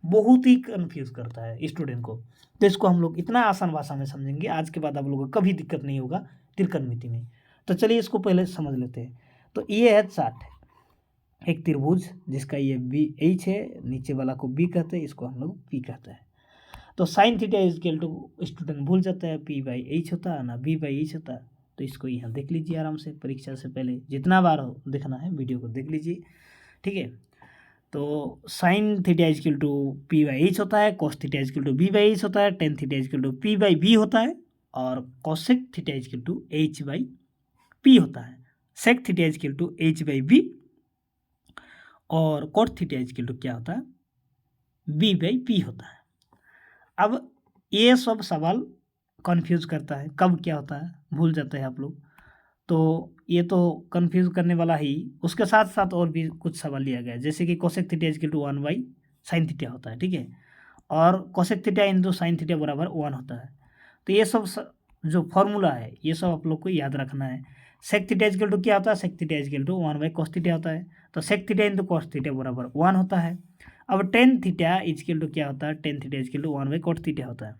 बहुत ही कन्फ्यूज करता है स्टूडेंट को। तो इसको हम लोग इतना आसान भाषा में समझेंगे, आज के बाद आप लोगों को कभी दिक्कत नहीं होगा त्रिकोणमिति में। तो चलिए इसको पहले समझ लेते हैं। तो ये है चार्ट, एक त्रिभुज जिसका ये BH है, नीचे वाला को B कहते हैं, इसको हम लोग P कहते हैं। तो sine theta equal to student भूल जाता है P/H होता है ना B/H होता है। तो इसको यहाँ देख लीजिए आराम से, परीक्षा से पहले जितना बार हो देखना है वीडियो को देख लीजिए, ठीक है। तो sine theta equal to P/H होता है, cos theta equal to B/H होता है, tan theta equal to P/B होता है, और cosec theta equal to H/P होता है, sec theta equal to H/B, और कॉट थीटा इक्वल टू क्या होता है? B/P होता है। अब ये सब सवाल कन्फ्यूज़ करता है, कब क्या होता है भूल जाते हैं आप लोग। तो ये तो कन्फ्यूज़ करने वाला ही, उसके साथ साथ और भी कुछ सवाल लिया गया है, जैसे कि cosec theta is equal to 1/sin theta होता है, ठीक है, और cosec theta into sine theta बराबर 1 होता है। तो ये सब जो फॉर्मूला है ये सब आप लोग को याद रखना है। Sec theta is equal to क्या होता है, sec theta is equal to 1/cos theta होता है, तो sec theta into cos theta बराबर 1 होता है। अब tan theta is equal to क्या होता है, tan theta is equal to 1/cot theta होता है।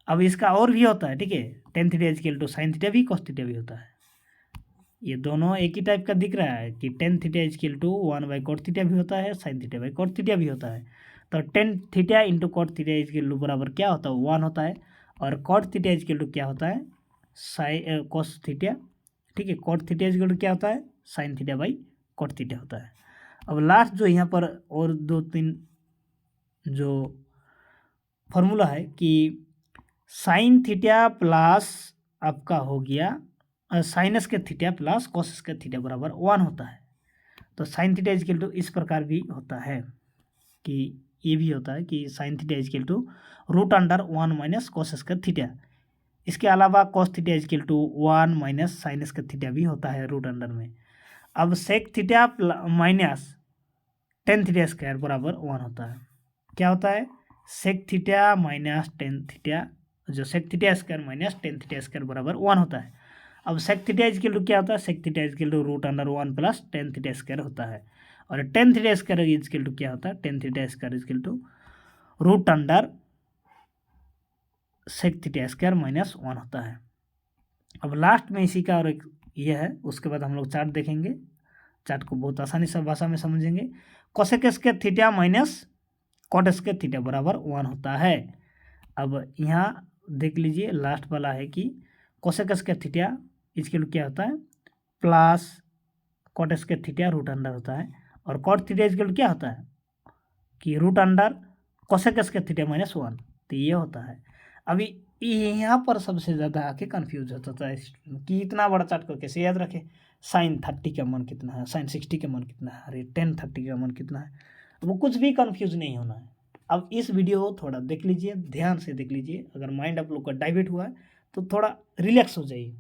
अब इसका और भी होता है, ठीक है, tan theta is equal to sine theta भी कॉस थीटा भी होता है। ये दोनों एक ही टाइप का दिख रहा है कि tan theta is equal to 1/cot theta भी होता है, sine theta by cot theta भी होता है। तो tan theta into cot theta is equal to बराबर क्या होता है, 1 होता है, और cot theta is equal to क्या होता है, कॉस थीटा, ठीक है, cot theta is equal to क्या होता है, sine theta by cot theta होता है। अब लास्ट जो यहाँ पर और 2-3 जो फॉर्मूला है कि साइन थीटा प्लस आपका हो गया साइनस के थीटा प्लस कॉसस के थीटा बराबर 1 होता है। तो साइन थीटा इजकल टू इस प्रकार भी होता है कि ये भी होता है कि sine theta is equal to root under 1 minus cos का थीटा। इसके अलावा cos theta is equal to 1 minus sine का थीटा भी होता है रूट अंडर में। अब sec theta minus tan theta square बराबर 1 होता है। क्या होता है, sec theta minus tan theta, जो sec theta square minus tan theta square बराबर 1 होता है। अब सेक थीटा इजकल टू क्या होता है, sec theta is equal to root under 1 plus tan theta square होता है, और tan theta square is equal to क्या होता है, tan theta square is equal to root under sec theta square minus 1 होता है। अब लास्ट में इसी का और एक ये है, उसके बाद हम लोग चार्ट देखेंगे, चार्ट को बहुत आसानी से भाषा में समझेंगे। Cosec square theta minus cot square theta बराबर 1 होता है। अब यहाँ देख लीजिए लास्ट वाला है कि कोसेक स्क्वायर थीटा इसके लिए क्या होता है, plus cot square theta root under होता है, और कॉट थीटा इसके लिए क्या होता है कि root under cosec square theta minus 1, तो ये होता है। अभी यहाँ पर सबसे ज़्यादा आके कन्फ्यूज होता है कि इतना बड़ा चार्ट को कैसे याद रखें, साइन 30 का मान कितना है, साइन 60 का मान कितना है, अरे टेन 30 का मान कितना है, वो कुछ भी कन्फ्यूज नहीं होना है। अब इस वीडियो को थोड़ा देख लीजिए, ध्यान से देख लीजिए, अगर माइंड आप लोग का डाइवर्ट हुआ है तो थोड़ा रिलैक्स हो जाइए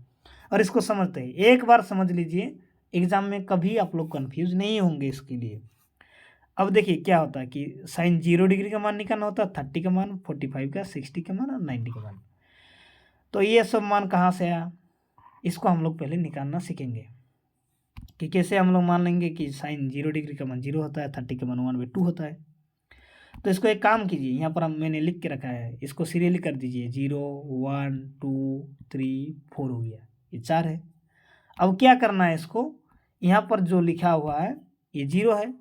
और इसको समझते हैं। एक बार समझ लीजिए, एग्जाम में कभी आप लोग कन्फ्यूज नहीं होंगे इसके लिए। अब देखिए क्या होता है कि साइन 0 डिग्री का मान निकालना होता है, 30 का मान, 45 का, 60 का मान और 90 का मान। तो ये सब मान कहाँ से आया, इसको हम लोग पहले निकालना सीखेंगे कि कैसे हम लोग मान लेंगे कि साइन 0 डिग्री का मान 0 होता है, 30 का मान 1/2 होता है। तो इसको एक काम कीजिए, यहाँ पर मैंने लिख के रखा है, इसको सीरियली कर दीजिए, 0 1 2 3 4 हो गया, ये 4 है। अब क्या करना है, इसको यहाँ पर जो लिखा हुआ है ये 0 है,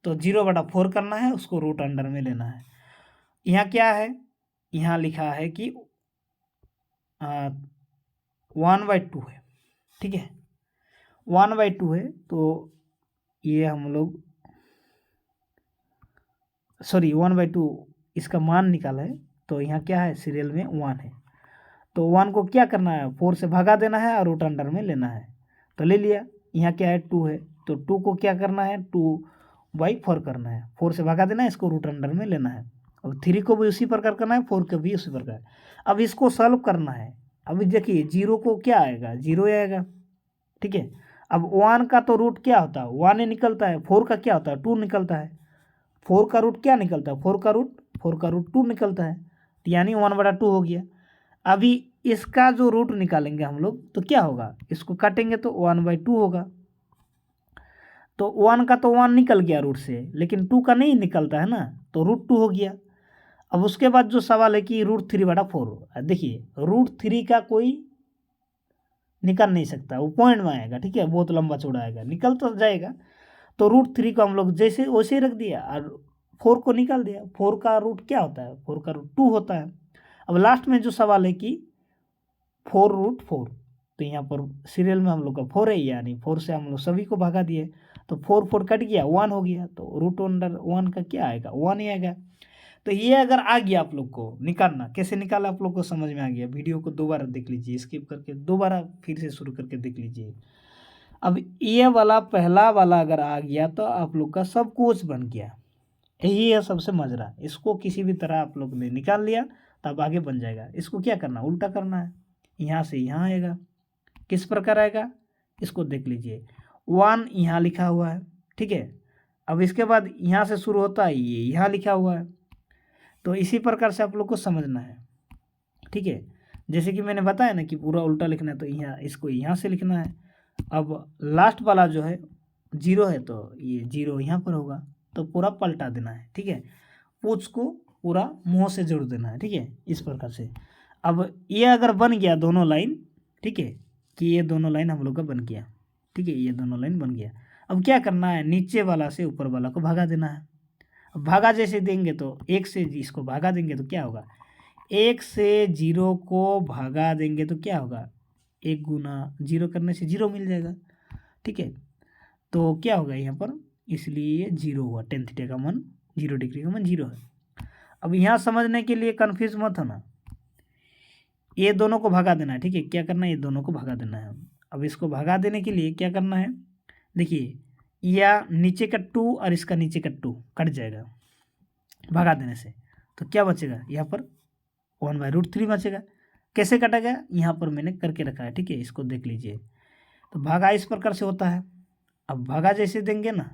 तो 0/4 करना है, उसको रूट अंडर में लेना है। यहाँ क्या है, यहाँ लिखा है कि 1/2 है, ठीक है, 1/2 है, तो ये हम लोग सॉरी 1/2 इसका मान निकाला है, तो यहाँ क्या है सीरियल में 1 है, तो 1 को क्या करना है, 4 से भगा देना है और रूट अंडर में लेना है, तो ले लिया। यहाँ क्या है 2 है, तो 2 को क्या करना है, 2/4 करना है, 4 से भगा देना है, इसको रूट अंडर में लेना है। अब 3 को भी उसी प्रकार करना है, 4 को भी उसी प्रकार। अब इसको सॉल्व करना है। अभी देखिए 0 को क्या आएगा, 0 आएगा, ठीक है। अब 1 का तो रूट क्या होता है, 1 ही निकलता है, 4 का क्या होता है, 2 निकलता है, 4 का रूट क्या निकलता है, 4 का रूट 2 निकलता है, यानी 1/2 हो गया। अभी इसका जो रूट निकालेंगे हम लोग तो क्या होगा, इसको काटेंगे तो 1/2 होगा, तो 1 का तो 1 निकल गया रूट से, लेकिन 2 का नहीं निकलता है ना, तो √2 हो गया। अब उसके बाद जो सवाल है कि √3/4, देखिए √3 का कोई निकाल नहीं सकता, वो पॉइंट में आएगा, ठीक है, बहुत लंबा चौड़ा आएगा, निकल तो जाएगा। तो √3 को हम लोग जैसे वैसे ही रख दिया और 4 को निकाल दिया। 4 का रूट क्या होता है, 4 का रूट 2 होता है। अब लास्ट में जो सवाल है कि 4√4, तो यहाँ पर सीरियल में हम लोग का 4 है, यानी 4 से हम लोग सभी को भगा दिए, तो 4 कट गया, 1 हो गया, तो रूट अंडर 1 का क्या आएगा, 1 ही आएगा। तो ये अगर आ गया आप लोग को निकालना, कैसे निकाला आप लोग को समझ में आ गया, वीडियो को दोबारा देख लीजिए, स्किप करके दोबारा फिर से शुरू करके देख लीजिए। अब ये वाला पहला वाला अगर आ गया तो आप लोग का सब कुछ बन गया, यही है सबसे मज़ा। इसको किसी भी तरह आप लोग ने निकाल लिया तब आगे बन जाएगा। इसको क्या करना, उल्टा करना है, यहाँ से यहाँ आएगा। किस प्रकार आएगा इसको देख लीजिए, 1 यहाँ लिखा हुआ है, ठीक है। अब इसके बाद यहाँ से शुरू होता है, ये यहाँ लिखा हुआ है। तो इसी प्रकार से आप लोग को समझना है, ठीक है। जैसे कि मैंने बताया ना कि पूरा उल्टा लिखना है, तो यहाँ इसको यहाँ से लिखना है। अब लास्ट वाला जो है 0 है, तो ये 0 यहाँ पर होगा, तो पूरा पलटा देना है, ठीक है। पूछ को पूरा मुँह से जोड़ देना है, ठीक है, इस प्रकार से। अब ये अगर बन गया दोनों लाइन, ठीक है, कि ये दोनों लाइन हम लोग का बन गया, ठीक है, ये दोनों लाइन बन गया। अब क्या करना है, नीचे वाला से ऊपर वाला को भागा देना है। अब भागा जैसे देंगे तो 1 से इसको भागा देंगे तो क्या होगा, 1 से 0 को भागा देंगे तो क्या होगा, 1 गुना 0 करने से 0 मिल जाएगा, ठीक है। तो क्या होगा यहाँ पर, इसलिए 0 हुआ, tan थीटा का मान 0 डिग्री का मान 0 है। अब यहाँ समझने के लिए कन्फ्यूज मत होना, ये दोनों को भगा देना है, ठीक है। क्या करना है, ये दोनों को भगा देना है। अब इसको भगा देने के लिए क्या करना है, देखिए, या नीचे का 2 और इसका नीचे का 2 कट जाएगा भगा देने से, तो क्या बचेगा यहाँ पर 1/√3 बचेगा। कैसे कटेगा, यहाँ पर मैंने करके रखा है, ठीक है, इसको देख लीजिए। तो भागा इस प्रकार से होता है। अब भागा जैसे देंगे ना,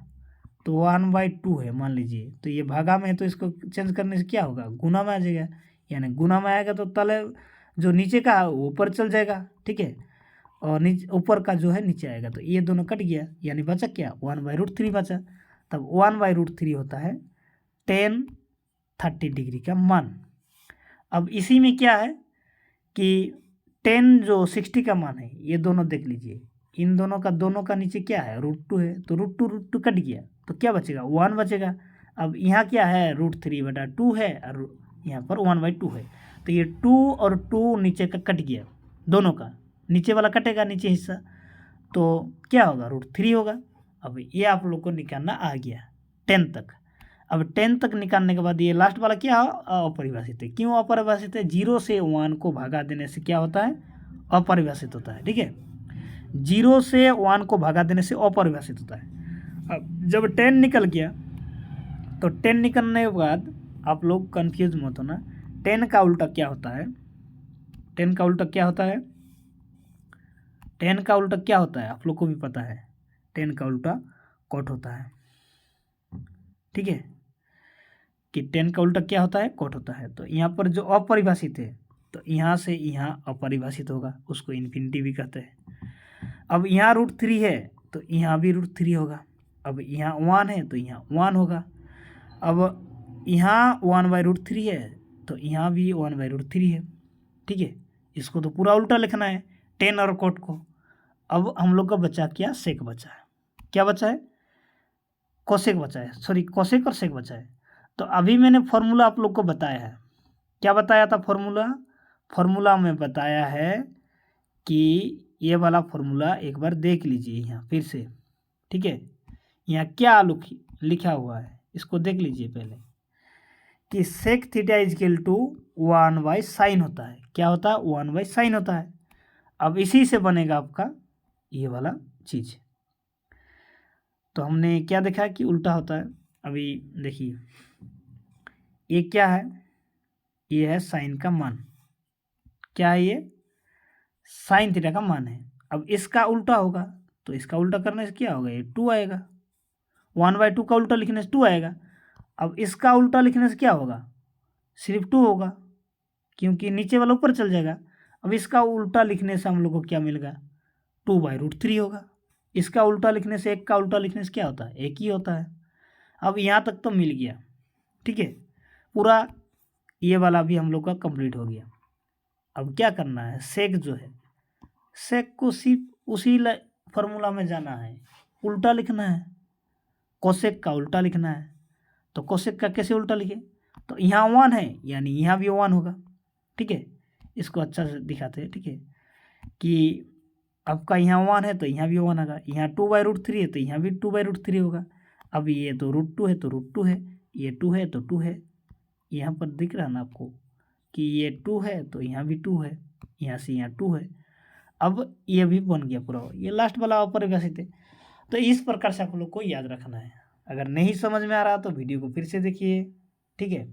तो 1/2 है मान लीजिए, तो ये भागा में है, तो इसको चेंज करने से क्या होगा, गुना में आ जाएगा। यानी गुना में आएगा तो तले जो नीचे का है वो ऊपर चल जाएगा, ठीक है, और नीचे ऊपर का जो है नीचे आएगा, तो ये दोनों कट गया, यानी बचा क्या, 1/√3 बचा। तब 1/√3 होता है tan 30 डिग्री का मान। अब इसी में क्या है कि tan जो 60 का मान है, ये दोनों देख लीजिए, इन दोनों का नीचे क्या है, √2 है, तो √2 कट गया, तो क्या बचेगा, 1 बचेगा। अब यहाँ क्या है, √3/2 है, और यहाँ पर 1/2 है, तो ये 2 और 2 नीचे का कट गया, दोनों का नीचे वाला कटेगा, नीचे हिस्सा, तो क्या होगा, √3 होगा। अब ये आप लोग को निकालना आ गया 10 तक। अब 10 तक निकालने के बाद ये लास्ट वाला क्या अपरिभाषित है। क्यों अपरिभाषित है, 0 से 1 को भागा देने से क्या होता है, अपरिभाषित होता है, ठीक है। 0 से 1 को भागा देने से अपरिभाषित होता है। अब जब 10 निकल गया, तो 10 निकलने के बाद आप लोग कन्फ्यूज मत होना, 10 का उल्टा क्या होता है, 10 का उल्टा क्या होता है, 10 का उल्टा क्या होता है आप लोग को भी पता है, 10 का उल्टा कॉट होता है, ठीक है, कि 10 का उल्टा क्या होता है, कॉट होता है। तो यहाँ पर जो अपरिभाषित है, तो यहाँ से यहाँ अपरिभाषित होगा, उसको इन्फिनिटी भी कहते हैं। अब यहाँ √3 है, तो यहाँ भी √3 होगा। अब यहाँ 1 है, तो यहाँ 1 होगा। अब यहाँ 1/√3 है, तो यहाँ भी 1/√3 है, ठीक है। इसको तो पूरा उल्टा लिखना है, 10 और कोट को। अब हम लोग का बचा क्या, सेक बचा है, क्या बचा है, कोसेक बचा है, सॉरी कोसेक और सेक बचा है। तो अभी मैंने फॉर्मूला आप लोग को बताया है, क्या बताया था फॉर्मूला में बताया है कि ये वाला फॉर्मूला एक बार देख लीजिए यहाँ फिर से, ठीक है। यहाँ क्या लिखा हुआ है, इसको देख लीजिए पहले, कि सेक थीटा = 1/sin होता है। क्या होता है, 1/sin होता है। अब इसी से बनेगा आपका ये वाला चीज़। तो हमने क्या देखा कि उल्टा होता है। अभी देखिए, ये क्या है, ये है साइन का मान, क्या है ये, साइन थीटा का मान है। अब इसका उल्टा होगा, तो इसका उल्टा करने से क्या होगा, ये 2 आएगा, 1/2 का उल्टा लिखने से 2 आएगा। अब इसका उल्टा लिखने से क्या होगा, सिर्फ 2 होगा, क्योंकि नीचे वाला ऊपर चल जाएगा। अब इसका उल्टा लिखने से हम लोग को क्या मिलेगा, 2/√3 होगा। इसका उल्टा लिखने से, एक का उल्टा लिखने से क्या होता है, एक ही होता है। अब यहाँ तक तो मिल गया, ठीक है, पूरा ये वाला भी हम लोग का कंप्लीट हो गया। अब क्या करना है, सेक जो है, सेक को सिर्फ उसी फॉर्मूला में जाना है, उल्टा लिखना है, कोसेक का उल्टा लिखना है। तो कोसेक का कैसे उल्टा लिखे, तो यहाँ 1 है, यानी यहाँ भी 1 होगा, ठीक है। इसको अच्छा से दिखाते हैं, ठीक है, कि आपका यहाँ 1 है, तो यहाँ भी 1 होगा, यहाँ 2/√3 है, तो यहाँ भी 2/√3 होगा। अब ये तो √2 है, तो √2 है, ये 2 है, तो 2 है। यहाँ पर दिख रहा है ना आपको कि ये 2 है, तो यहाँ भी 2 है, यहाँ से यहाँ 2 है। अब ये भी बन गया पूरा, ये लास्ट वाला अपरिभाषित है। तो इस प्रकार से आप लोग को याद रखना है। अगर नहीं समझ में आ रहा तो वीडियो को फिर से देखिए, ठीक है।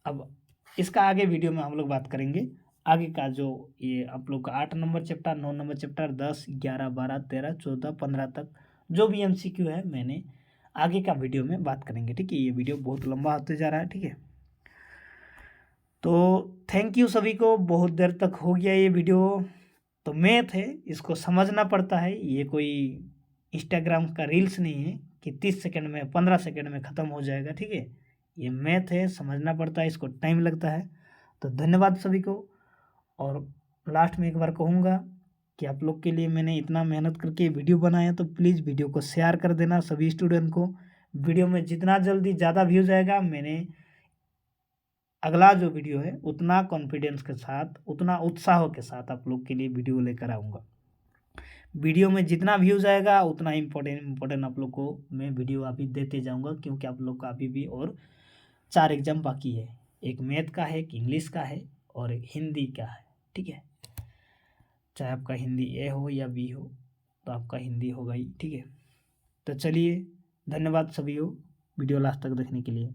अब इसका आगे वीडियो में हम लोग बात करेंगे। आगे का जो ये आप लोग का 8 नंबर चैप्टर, 9 नंबर चैप्टर, 10, 11, 12, 13, 14, 15 तक जो भी MCQ है मैंने आगे का वीडियो में बात करेंगे। ठीक है, ये वीडियो बहुत लंबा होते जा रहा है। ठीक है, तो थैंक यू सभी को। बहुत देर तक हो गया ये वीडियो। तो मैथ है, इसको समझना पड़ता है। ये कोई इंस्टाग्राम का रील्स नहीं है कि 30 सेकंड में 15 सेकंड में ख़त्म हो जाएगा। ठीक है, ये मैथ है, समझना पड़ता है, इसको टाइम लगता है। तो धन्यवाद सभी को। और लास्ट में एक बार कहूँगा कि आप लोग के लिए मैंने इतना मेहनत करके वीडियो बनाया, तो प्लीज़ वीडियो को शेयर कर देना सभी स्टूडेंट को। वीडियो में जितना जल्दी ज़्यादा व्यूज़ आएगा, मैंने अगला जो वीडियो है उतना कॉन्फिडेंस के साथ, उतना उत्साह के साथ आप लोग के लिए वीडियो लेकर आऊँगा। वीडियो में जितना व्यूज़ आएगा उतना इम्पोर्टेंट आप लोग को मैं वीडियो अभी देते जाऊँगा, क्योंकि आप लोग का अभी भी और 4 एग्ज़ाम बाकी है। एक मैथ का है, एक इंग्लिश का है और एक हिंदी का है। ठीक है, चाहे आपका हिंदी ए हो या बी हो, तो आपका हिंदी होगा ही। ठीक है, तो चलिए, धन्यवाद सभी को वीडियो लास्ट तक देखने के लिए।